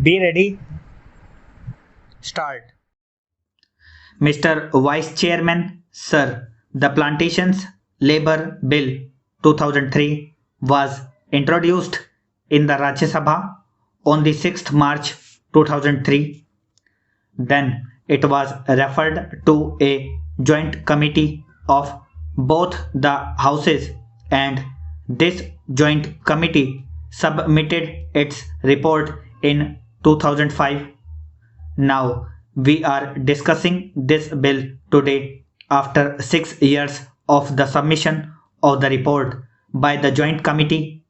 Be ready. Start. Mr. Vice Chairman, Sir, the Plantations Labour Bill 2003 was introduced in the Rajya Sabha on the 6th March 2003. Then it was referred to a joint committee of both the houses, and this joint committee submitted its report in 2005. Now we are discussing this bill today after 6 years of the submission of the report by the joint committee.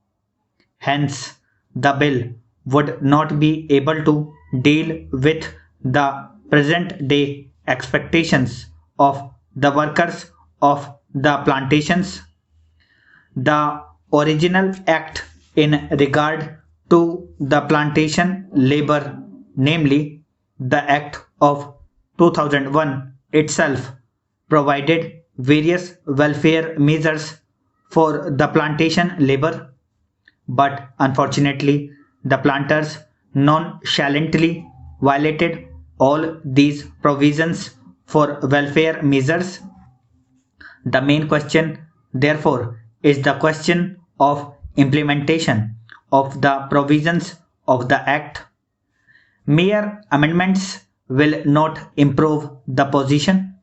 Hence, the bill would not be able to deal with the present day expectations of the workers of the plantations. The original act in regard to the plantation labor, namely the Act of 2001 itself, provided various welfare measures for the plantation labor, but unfortunately the planters nonchalantly violated all these provisions for welfare measures. The main question, therefore, is the question of implementation of the provisions of the Act. Mere amendments will not improve the position.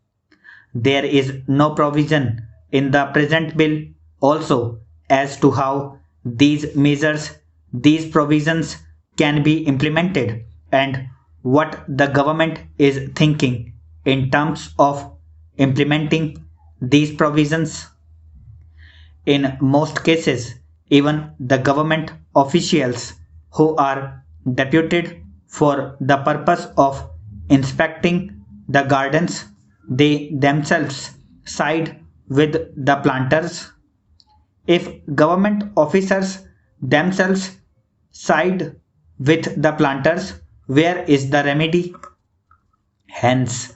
There is no provision in the present bill also as to how these measures, these provisions can be implemented and what the government is thinking in terms of implementing these provisions. In most cases, even the government officials who are deputed for the purpose of inspecting the gardens, they themselves side with the planters. If government officers themselves side with the planters, where is the remedy? Hence,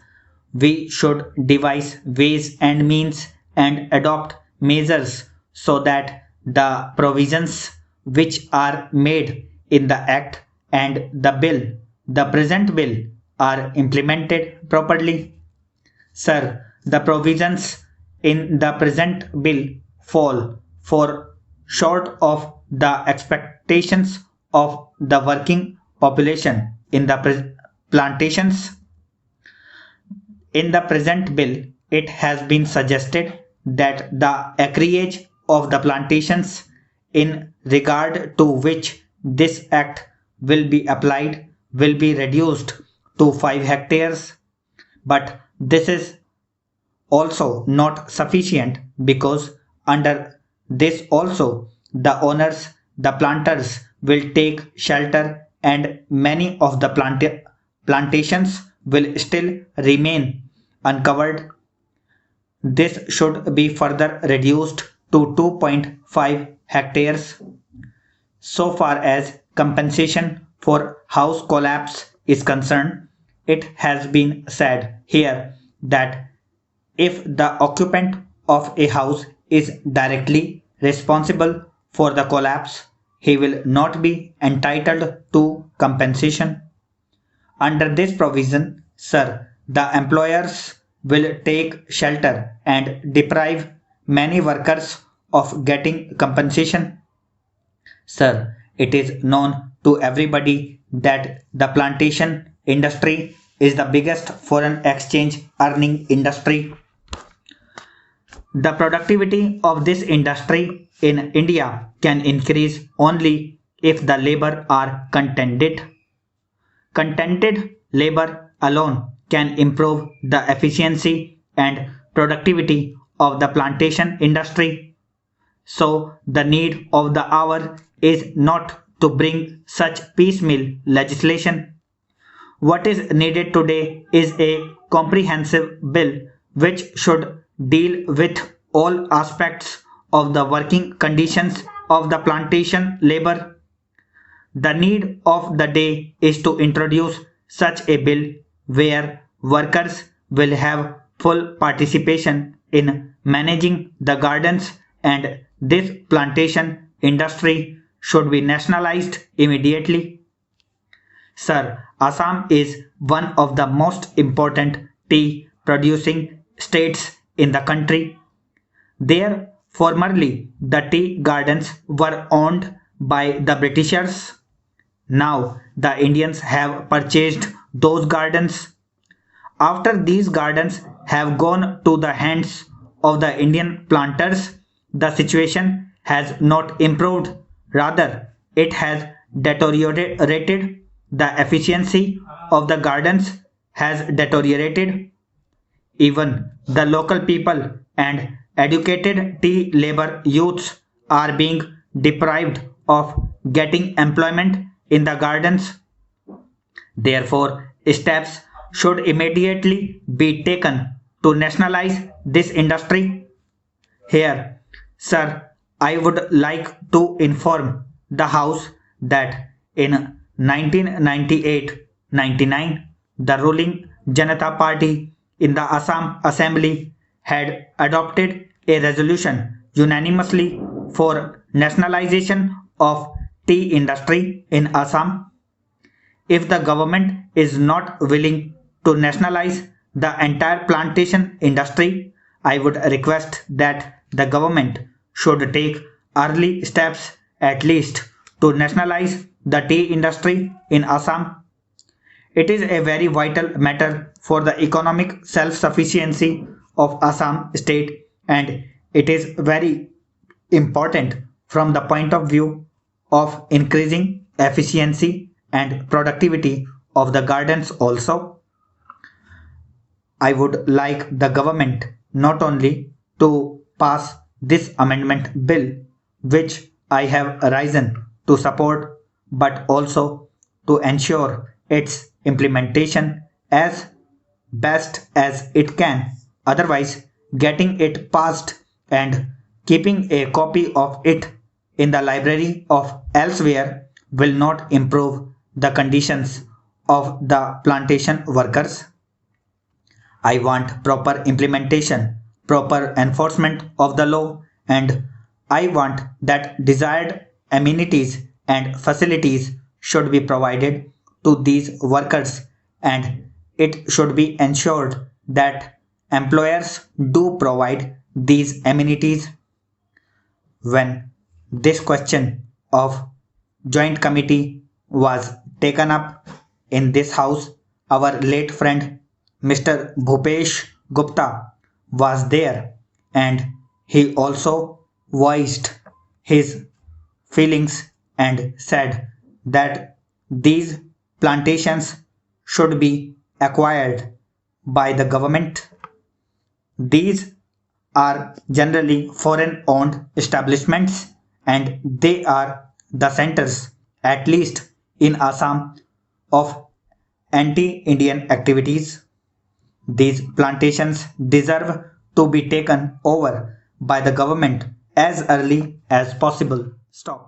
we should devise ways and means and adopt measures so that the provisions which are made in the Act and the bill, the present bill, are implemented properly. Sir, the provisions in the present bill fall for short of the expectations of the working population in the plantations. In the present bill, it has been suggested that the acreage of the plantations in regard to which this act will be applied will be reduced to 5 hectares. But this is also not sufficient because under this also the owners, the planters will take shelter and many of the plantations will still remain uncovered. This should be further reduced to 2.5 hectares. So far as compensation for house collapse is concerned, it has been said here that if the occupant of a house is directly responsible for the collapse, he will not be entitled to compensation. Under this provision, sir, the employers will take shelter and deprive many workers of getting compensation. Sir, it is known to everybody that the plantation industry is the biggest foreign exchange earning industry. The productivity of this industry in India can increase only if the labor are contented. Contented labor alone can improve the efficiency and productivity of the plantation industry. So the need of the hour is not to bring such piecemeal legislation. What is needed today is a comprehensive bill which should deal with all aspects of the working conditions of the plantation labor. The need of the day is to introduce such a bill where workers will have full participation in managing the gardens, and this plantation industry should be nationalized immediately. Sir, Assam is one of the most important tea producing states in the country. There, formerly, the tea gardens were owned by the Britishers. Now, the Indians have purchased those gardens. After these gardens have gone to the hands of the Indian planters, the situation has not improved. Rather, it has deteriorated. The efficiency of the gardens has deteriorated. Even the local people and educated tea labor youths are being deprived of getting employment in the gardens. Therefore, steps should immediately be taken to nationalize this industry. Here, sir, I would like to inform the House that in 1998-99, the ruling Janata Party in the Assam Assembly had adopted a resolution unanimously for nationalization of tea industry in Assam. If the government is not willing to nationalize the entire plantation industry, I would request that the government should take early steps at least to nationalize the tea industry in Assam. It is a very vital matter for the economic self-sufficiency of Assam state, and it is very important from the point of view of increasing efficiency and productivity of the gardens also. I would like the government not only to pass this amendment bill, which I have risen to support, but also to ensure its implementation as best as it can. Otherwise, getting it passed and keeping a copy of it in the library of elsewhere will not improve the conditions of the plantation workers. I want proper implementation, proper enforcement of the law, and I want that desired amenities and facilities should be provided to these workers, and it should be ensured that employers do provide these amenities. When this question of joint committee was taken up in this house, our late friend Mr. Bhupesh Gupta was there, and he also voiced his feelings and said that these plantations should be acquired by the government. These are generally foreign owned establishments, and they are the centers, at least in Assam, of anti-Indian activities. These plantations deserve to be taken over by the government as early as possible. Stop.